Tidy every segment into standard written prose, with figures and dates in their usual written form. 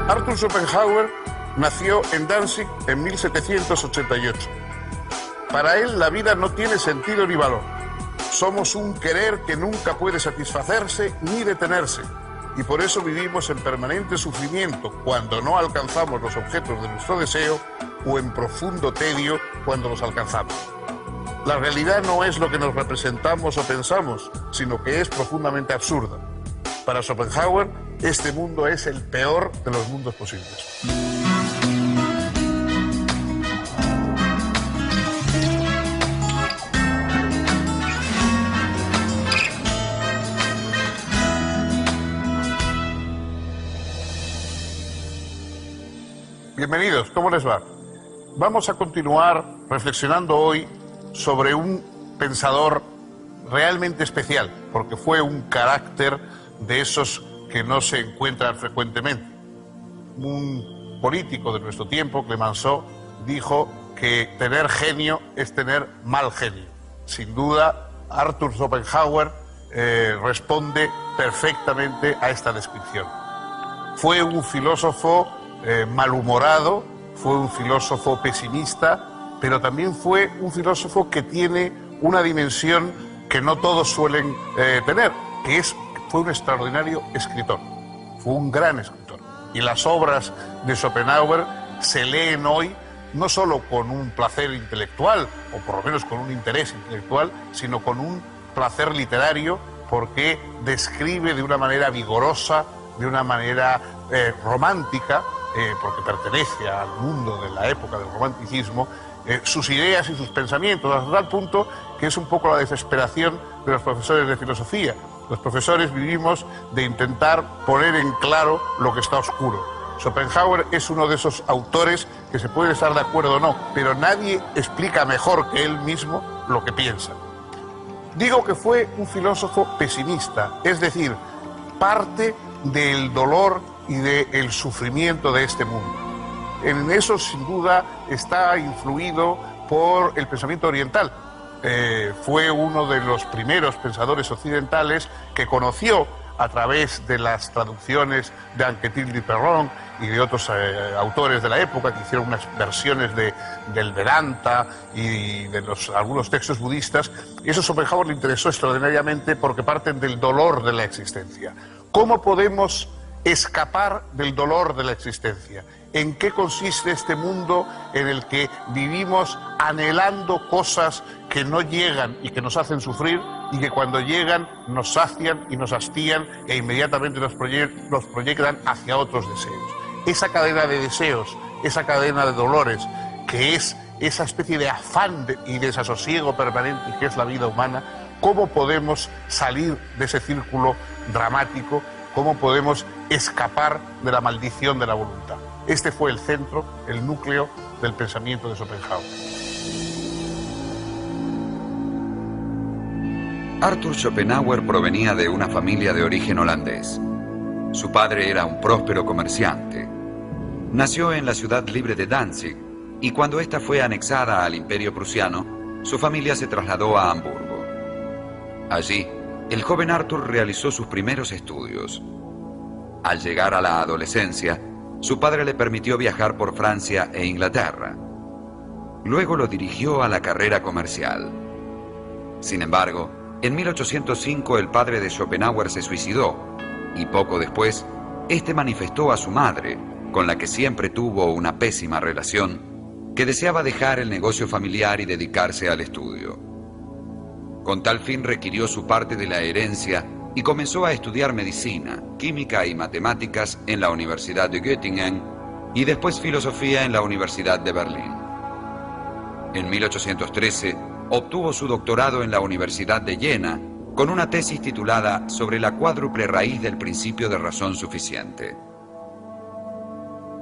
Arthur Schopenhauer nació en Danzig en 1788. Para él la vida no tiene sentido ni valor. Somos un querer que nunca puede satisfacerse ni detenerse, y por eso vivimos en permanente sufrimiento cuando no alcanzamos los objetos de nuestro deseo o en profundo tedio cuando los alcanzamos. La realidad no es lo que nos representamos o pensamos, sino que es profundamente absurda. Para Schopenhauer, este mundo es el peor de los mundos posibles. Bienvenidos, ¿cómo les va? Vamos a continuar reflexionando hoy sobre un pensador realmente especial, porque fue un carácter de esos que no se encuentran frecuentemente. Un político de nuestro tiempo, Clemenceau, dijo que tener genio es tener mal genio. Sin duda, Arthur Schopenhauer responde perfectamente a esta descripción. Fue un filósofo malhumorado, fue un filósofo pesimista, pero también fue un filósofo que tiene una dimensión que no todos suelen tener, que fue un extraordinario escritor, fue un gran escritor. Y las obras de Schopenhauer se leen hoy no solo con un placer intelectual, o por lo menos con un interés intelectual, sino con un placer literario, porque describe de una manera vigorosa, de una manera romántica, porque pertenece al mundo de la época del romanticismo, sus ideas y sus pensamientos, hasta tal punto que es un poco la desesperación de los profesores de filosofía. Los profesores vivimos de intentar poner en claro lo que está oscuro. Schopenhauer es uno de esos autores que se puede estar de acuerdo o no, pero nadie explica mejor que él mismo lo que piensa. Digo que fue un filósofo pesimista, es decir, parte del dolor y del sufrimiento de este mundo. En eso, sin duda, está influido por el pensamiento oriental. Fue uno de los primeros pensadores occidentales que conoció a través de las traducciones de Anquetil de Perron y de otros autores de la época que hicieron unas versiones del Vedanta y de algunos textos budistas. Y eso a Schopenhauer le interesó extraordinariamente porque parten del dolor de la existencia. ¿Cómo podemos escapar del dolor de la existencia? ¿En qué consiste este mundo en el que vivimos anhelando cosas que no llegan y que nos hacen sufrir y que cuando llegan nos sacian y nos hastían e inmediatamente nos proyectan hacia otros deseos? Esa cadena de deseos, esa cadena de dolores, que es esa especie de afán y desasosiego permanente que es la vida humana, ¿cómo podemos salir de ese círculo dramático? ¿Cómo podemos escapar de la maldición de la voluntad? Este fue el centro, el núcleo del pensamiento de Schopenhauer. Arthur Schopenhauer provenía de una familia de origen holandés. Su padre era un próspero comerciante. Nació en la ciudad libre de Danzig y cuando ésta fue anexada al Imperio Prusiano, su familia se trasladó a Hamburgo. Allí, el joven Arthur realizó sus primeros estudios. Al llegar a la adolescencia, su padre le permitió viajar por Francia e Inglaterra. Luego lo dirigió a la carrera comercial. Sin embargo, en 1805 el padre de Schopenhauer se suicidó y poco después, este manifestó a su madre, con la que siempre tuvo una pésima relación, que deseaba dejar el negocio familiar y dedicarse al estudio. Con tal fin requirió su parte de la herencia y comenzó a estudiar medicina, química y matemáticas en la Universidad de Göttingen y después filosofía en la Universidad de Berlín. En 1813 obtuvo su doctorado en la Universidad de Jena con una tesis titulada Sobre la cuádruple raíz del principio de razón suficiente.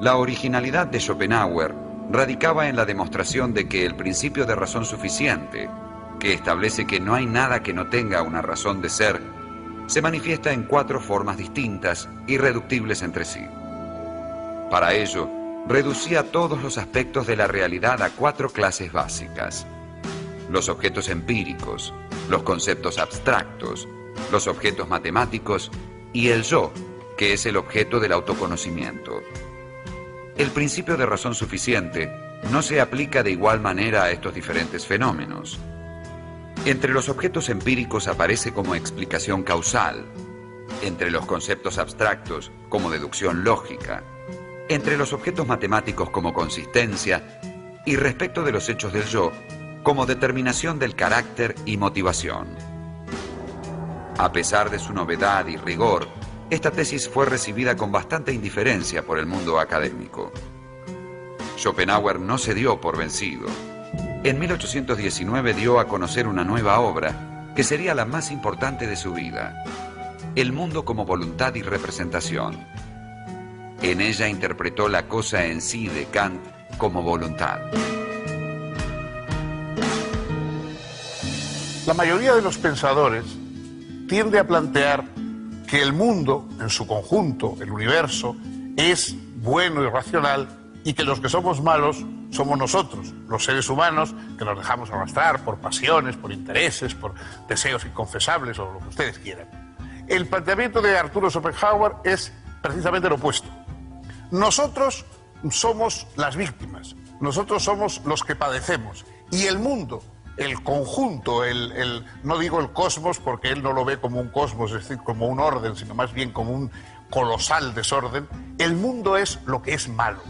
La originalidad de Schopenhauer radicaba en la demostración de que el principio de razón suficiente, que establece que no hay nada que no tenga una razón de ser, se manifiesta en 4 formas distintas, irreductibles entre sí. Para ello, reducía todos los aspectos de la realidad a 4 clases básicas: los objetos empíricos, los conceptos abstractos, los objetos matemáticos y el yo, que es el objeto del autoconocimiento. el principio de razón suficiente no se aplica de igual manera a estos diferentes fenómenos. Entre los objetos empíricos aparece como explicación causal, entre los conceptos abstractos como deducción lógica, entre los objetos matemáticos como consistencia y respecto de los hechos del yo como determinación del carácter y motivación. A pesar de su novedad y rigor, esta tesis fue recibida con bastante indiferencia por el mundo académico. Schopenhauer no se dio por vencido. En 1819 dio a conocer una nueva obra que sería la más importante de su vida: El mundo como voluntad y representación. En ella interpretó la cosa en sí de Kant como voluntad. La mayoría de los pensadores tiende a plantear que el mundo, en su conjunto, el universo, es bueno y racional, y que los que somos malos somos nosotros, los seres humanos, que nos dejamos arrastrar por pasiones, por intereses, por deseos inconfesables o lo que ustedes quieran. El planteamiento de Arturo Schopenhauer es precisamente lo opuesto. Nosotros somos las víctimas, nosotros somos los que padecemos, y el mundo, el conjunto, no digo el cosmos porque él no lo ve como un cosmos, es decir, como un orden, sino más bien como un colosal desorden. El mundo es lo que es malo,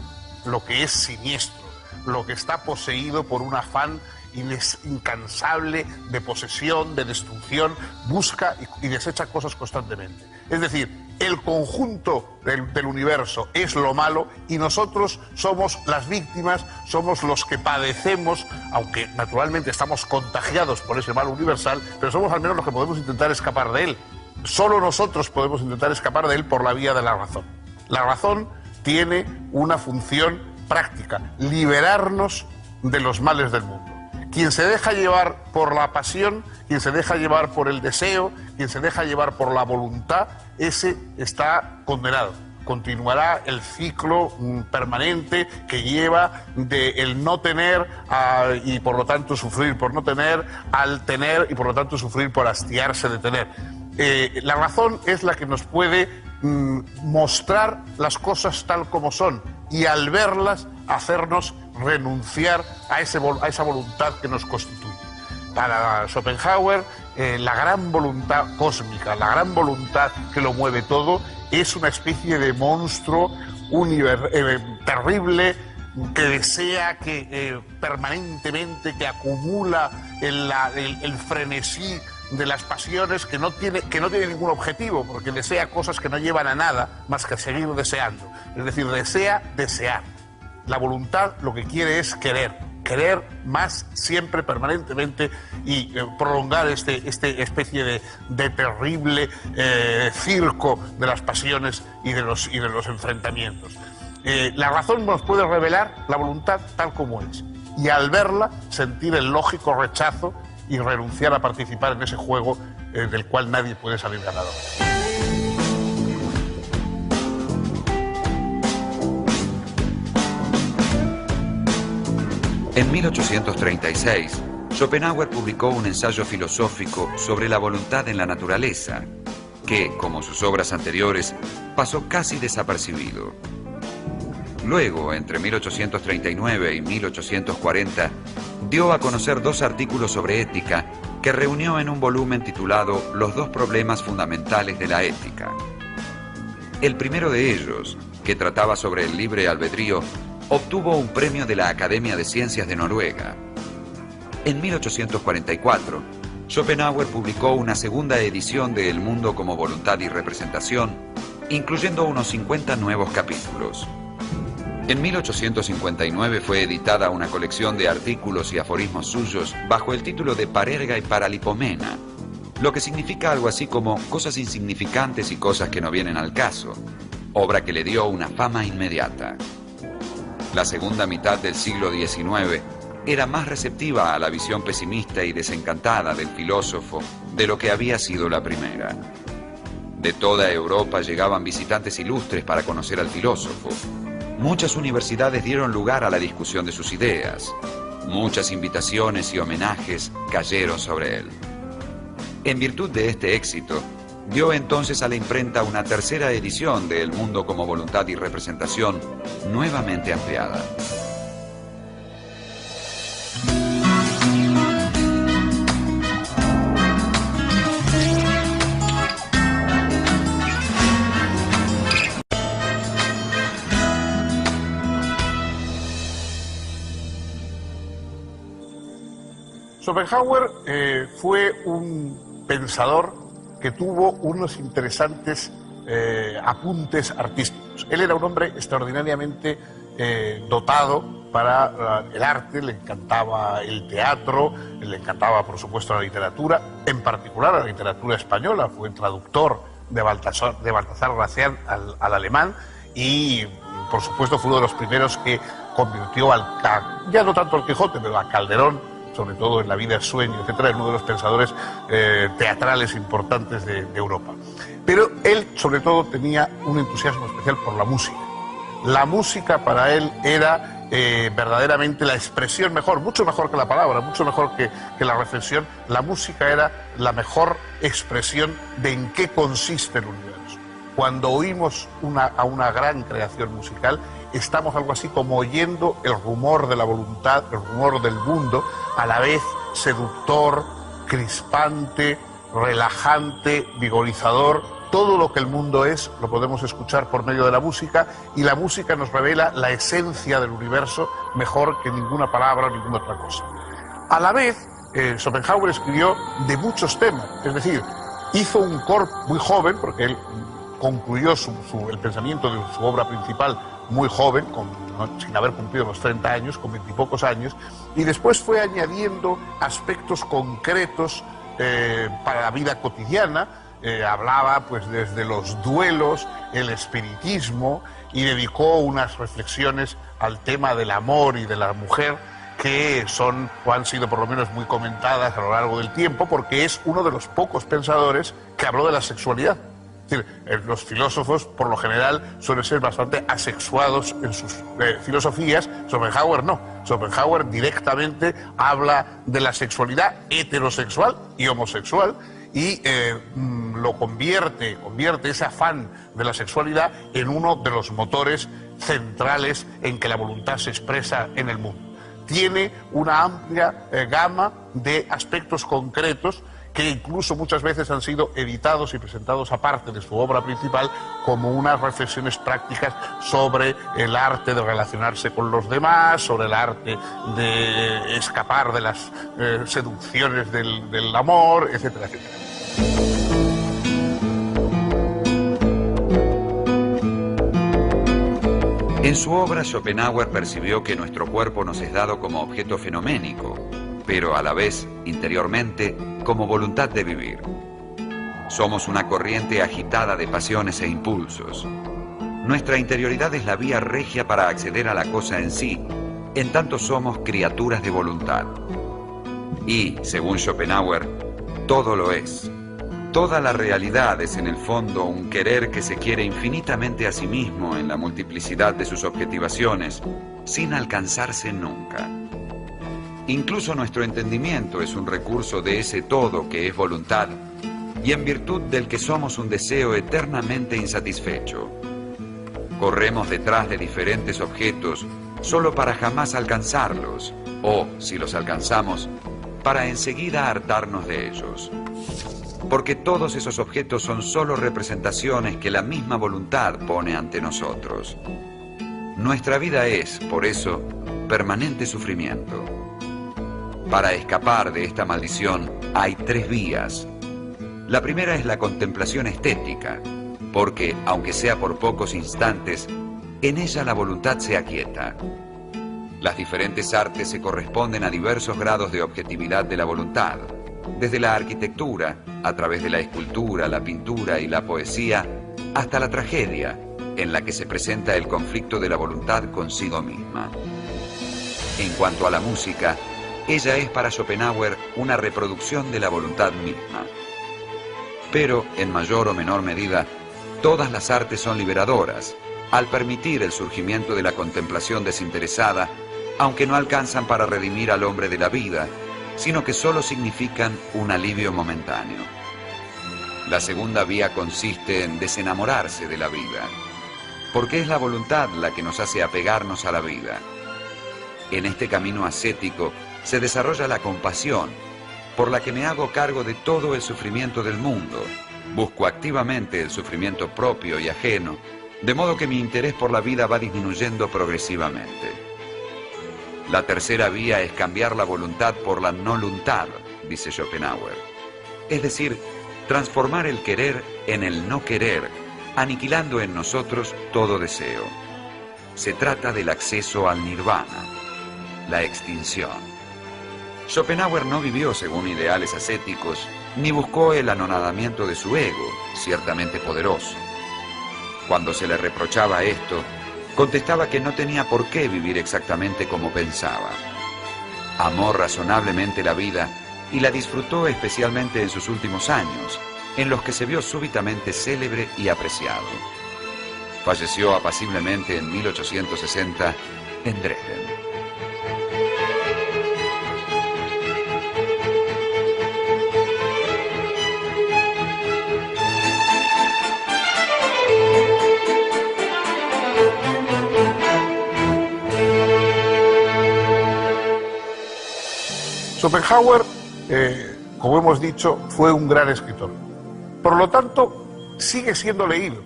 lo que es siniestro, lo que está poseído por un afán incansable de posesión, de destrucción, busca y desecha cosas constantemente. Es decir, el conjunto del universo es lo malo y nosotros somos las víctimas, somos los que padecemos, aunque naturalmente estamos contagiados por ese mal universal, pero somos al menos los que podemos intentar escapar de él. Solo nosotros podemos intentar escapar de él por la vía de la razón. La razón tiene una función práctica: liberarnos de los males del mundo. Quien se deja llevar por la pasión, quien se deja llevar por el deseo, quien se deja llevar por la voluntad, ese está condenado. Continuará el ciclo permanente que lleva de el no tener y por lo tanto sufrir por no tener, al tener y por lo tanto sufrir por hastiarse de tener. La razón es la que nos puede mostrar las cosas tal como son y al verlas hacernos renunciar a esa voluntad que nos constituye. Para Schopenhauer, la gran voluntad cósmica, la gran voluntad que lo mueve todo, es una especie de monstruo terrible que desea, que permanentemente, que acumula el frenesí de las pasiones, que no tiene ningún objetivo, porque desea cosas que no llevan a nada más que a seguir deseando. Es decir, desea desear. La voluntad lo que quiere es querer más siempre, permanentemente, y prolongar esta especie de terrible circo de las pasiones y de los enfrentamientos. La razón nos puede revelar la voluntad tal como es, y al verla sentir el lógico rechazo y renunciar a participar en ese juego del cual nadie puede salir ganador. En 1836, Schopenhauer publicó un ensayo filosófico sobre la voluntad en la naturaleza, que, como sus obras anteriores, pasó casi desapercibido. Luego, entre 1839 y 1840, dio a conocer 2 artículos sobre ética que reunió en un volumen titulado Los 2 problemas fundamentales de la ética. El primero de ellos, que trataba sobre el libre albedrío, obtuvo un premio de la Academia de Ciencias de Noruega. En 1844, Schopenhauer publicó una segunda edición de El mundo como voluntad y representación, incluyendo unos 50 nuevos capítulos. En 1859 fue editada una colección de artículos y aforismos suyos bajo el título de Parerga y Paralipomena, lo que significa algo así como cosas insignificantes y cosas que no vienen al caso, obra que le dio una fama inmediata. La segunda mitad del siglo XIX era más receptiva a la visión pesimista y desencantada del filósofo de lo que había sido la primera. De toda Europa llegaban visitantes ilustres para conocer al filósofo. Muchas universidades dieron lugar a la discusión de sus ideas. Muchas invitaciones y homenajes cayeron sobre él. En virtud de este éxito, dio entonces a la imprenta una tercera edición de El mundo como voluntad y representación, nuevamente ampliada. Schopenhauer fue un pensador que tuvo unos interesantes apuntes artísticos. Él era un hombre extraordinariamente dotado para el arte, le encantaba el teatro, le encantaba, por supuesto, la literatura, en particular la literatura española. Fue traductor de Baltasar Gracián al alemán y, por supuesto, fue uno de los primeros que convirtió ya no tanto al Quijote, pero a Calderón, sobre todo en La vida es sueño, etcétera, es uno de los pensadores teatrales importantes de Europa. Pero él, sobre todo, tenía un entusiasmo especial por la música. La música para él era verdaderamente la expresión mejor, mucho mejor que la palabra, mucho mejor que la reflexión. La música era la mejor expresión de en qué consiste el universo. Cuando oímos a una gran creación musical, estamos algo así como oyendo el rumor de la voluntad, el rumor del mundo, a la vez seductor, crispante, relajante, vigorizador. Todo lo que el mundo es lo podemos escuchar por medio de la música, y la música nos revela la esencia del universo mejor que ninguna palabra o ninguna otra cosa. A la vez, Schopenhauer escribió de muchos temas, es decir, hizo un corpus muy joven, porque él concluyó el pensamiento de su obra principal muy joven, sin haber cumplido los 30 años, con 20 y pocos años, y después fue añadiendo aspectos concretos para la vida cotidiana. Hablaba pues desde los duelos, el espiritismo, y dedicó unas reflexiones al tema del amor y de la mujer que son o han sido por lo menos muy comentadas a lo largo del tiempo, porque es uno de los pocos pensadores que habló de la sexualidad. Es decir, los filósofos por lo general suelen ser bastante asexuados en sus filosofías. Schopenhauer no. Schopenhauer directamente habla de la sexualidad heterosexual y homosexual, y lo convierte ese afán de la sexualidad en uno de los motores centrales en que la voluntad se expresa en el mundo. Tiene una amplia gama de aspectos concretos que incluso muchas veces han sido editados y presentados aparte de su obra principal como unas reflexiones prácticas sobre el arte de relacionarse con los demás, sobre el arte de escapar de las seducciones del amor, etcétera, etcétera. En su obra, Schopenhauer percibió que nuestro cuerpo nos es dado como objeto fenoménico, pero a la vez, interiormente, como voluntad de vivir. Somos una corriente agitada de pasiones e impulsos. Nuestra interioridad es la vía regia para acceder a la cosa en sí, en tanto somos criaturas de voluntad. Y, según Schopenhauer, todo lo es. Toda la realidad es en el fondo un querer que se quiere infinitamente a sí mismo en la multiplicidad de sus objetivaciones, sin alcanzarse nunca. Incluso nuestro entendimiento es un recurso de ese todo que es voluntad, y en virtud del que somos un deseo eternamente insatisfecho. Corremos detrás de diferentes objetos solo para jamás alcanzarlos, o, si los alcanzamos, para enseguida hartarnos de ellos. Porque todos esos objetos son solo representaciones que la misma voluntad pone ante nosotros. Nuestra vida es, por eso, permanente sufrimiento. Para escapar de esta maldición hay tres vías. La primera es la contemplación estética, porque, aunque sea por pocos instantes, en ella la voluntad se aquieta. Las diferentes artes se corresponden a diversos grados de objetividad de la voluntad, desde la arquitectura, a través de la escultura, la pintura y la poesía, hasta la tragedia, en la que se presenta el conflicto de la voluntad consigo misma. En cuanto a la música, ella es para Schopenhauer una reproducción de la voluntad misma. Pero, en mayor o menor medida, todas las artes son liberadoras, al permitir el surgimiento de la contemplación desinteresada, aunque no alcanzan para redimir al hombre de la vida, sino que solo significan un alivio momentáneo. La segunda vía consiste en desenamorarse de la vida, porque es la voluntad la que nos hace apegarnos a la vida. En este camino ascético se desarrolla la compasión, por la que me hago cargo de todo el sufrimiento del mundo. Busco activamente el sufrimiento propio y ajeno, de modo que mi interés por la vida va disminuyendo progresivamente. La tercera vía es cambiar la voluntad por la no-luntad, dice Schopenhauer. Es decir, transformar el querer en el no querer, aniquilando en nosotros todo deseo. Se trata del acceso al nirvana, la extinción. Schopenhauer no vivió según ideales ascéticos, ni buscó el anonadamiento de su ego, ciertamente poderoso. Cuando se le reprochaba esto, contestaba que no tenía por qué vivir exactamente como pensaba. Amó razonablemente la vida y la disfrutó especialmente en sus últimos años, en los que se vio súbitamente célebre y apreciado. Falleció apaciblemente en 1860 en Dresden. Schopenhauer, como hemos dicho, fue un gran escritor. Por lo tanto, sigue siendo leído.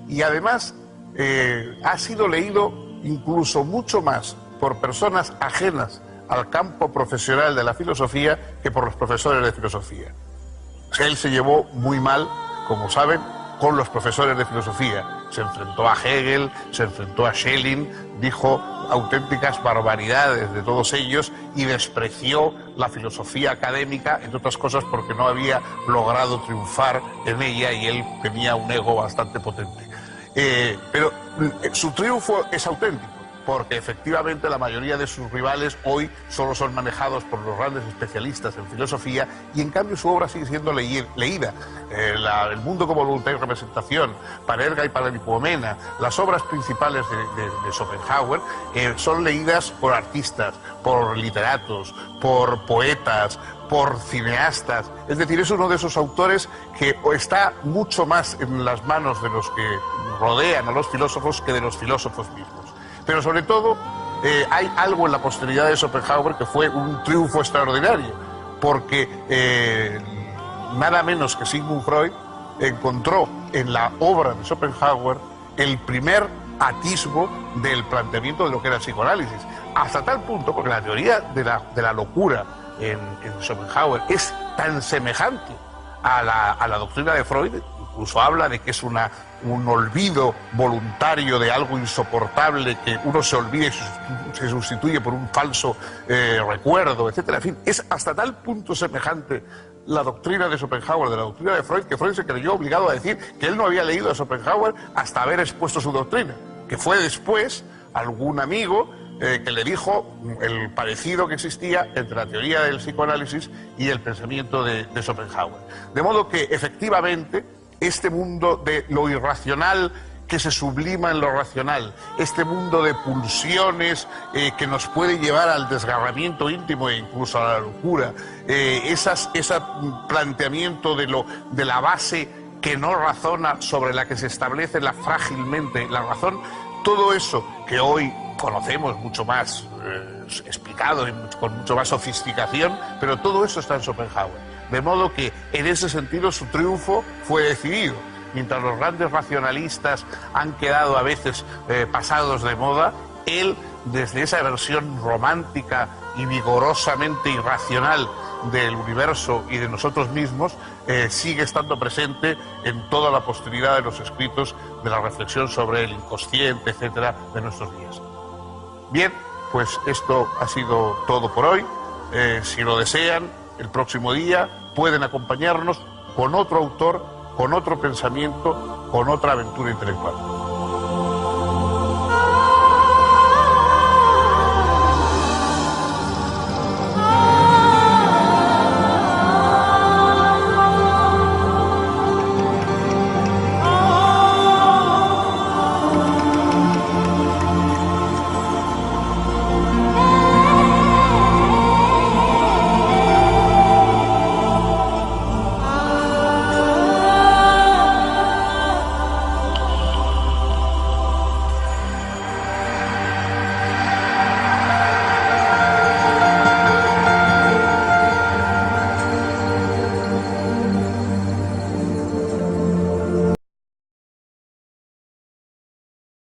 Y además ha sido leído incluso mucho más por personas ajenas al campo profesional de la filosofía que por los profesores de filosofía. Él se llevó muy mal, como saben, con los profesores de filosofía. Se enfrentó a Hegel, se enfrentó a Schelling, dijo auténticas barbaridades de todos ellos y despreció la filosofía académica, entre otras cosas porque no había logrado triunfar en ella y él tenía un ego bastante potente. Pero su triunfo es auténtico, porque efectivamente la mayoría de sus rivales hoy solo son manejados por los grandes especialistas en filosofía y en cambio su obra sigue siendo leída. El mundo como voluntad y representación, Parerga y Paralipomena, las obras principales de Schopenhauer son leídas por artistas, por literatos, por poetas, por cineastas. Es decir, es uno de esos autores que está mucho más en las manos de los que rodean a los filósofos que de los filósofos mismos. Pero sobre todo hay algo en la posteridad de Schopenhauer que fue un triunfo extraordinario, porque nada menos que Sigmund Freud encontró en la obra de Schopenhauer el primer atisbo del planteamiento de lo que era el psicoanálisis, hasta tal punto, porque la teoría de la locura en Schopenhauer es tan semejante a la doctrina de Freud, incluso habla de que es un olvido voluntario de algo insoportable, que uno se olvida y se sustituye por un falso recuerdo, etcétera. En fin, es hasta tal punto semejante la doctrina de Schopenhauer de la doctrina de Freud, que Freud se creyó obligado a decir que él no había leído a Schopenhauer hasta haber expuesto su doctrina, que fue después algún amigo que le dijo el parecido que existía entre la teoría del psicoanálisis y el pensamiento de Schopenhauer. De modo que, efectivamente, este mundo de lo irracional que se sublima en lo racional, este mundo de pulsiones que nos puede llevar al desgarramiento íntimo e incluso a la locura, ese planteamiento de la base que no razona, sobre la que se establece frágilmente la razón, todo eso que hoy conocemos mucho más explicado y con mucho más sofisticación, pero todo eso está en Schopenhauer. De modo que en ese sentido su triunfo fue decidido. Mientras los grandes racionalistas han quedado a veces pasados de moda, él, desde esa versión romántica y vigorosamente irracional del universo y de nosotros mismos, sigue estando presente en toda la posteridad de los escritos de la reflexión sobre el inconsciente, etcétera, de nuestros días. Bien, pues esto ha sido todo por hoy. Si lo desean, el próximo día pueden acompañarnos con otro autor, con otro pensamiento, con otra aventura intelectual.